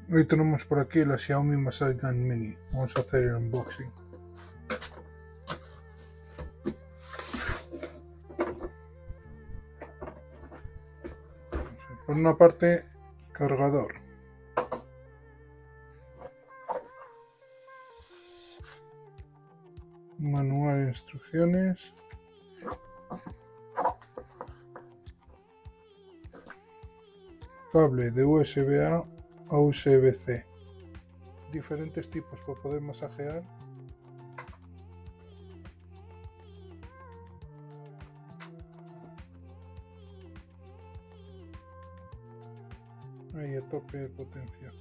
Hoy tenemos por aquí la Xiaomi Massage Gun Mini. Vamos a hacer el unboxing. Por una parte, cargador. Manual de instrucciones. Cable de USB-A a USB-C. Diferentes tipos para poder masajear. Ahí a tope de potencia.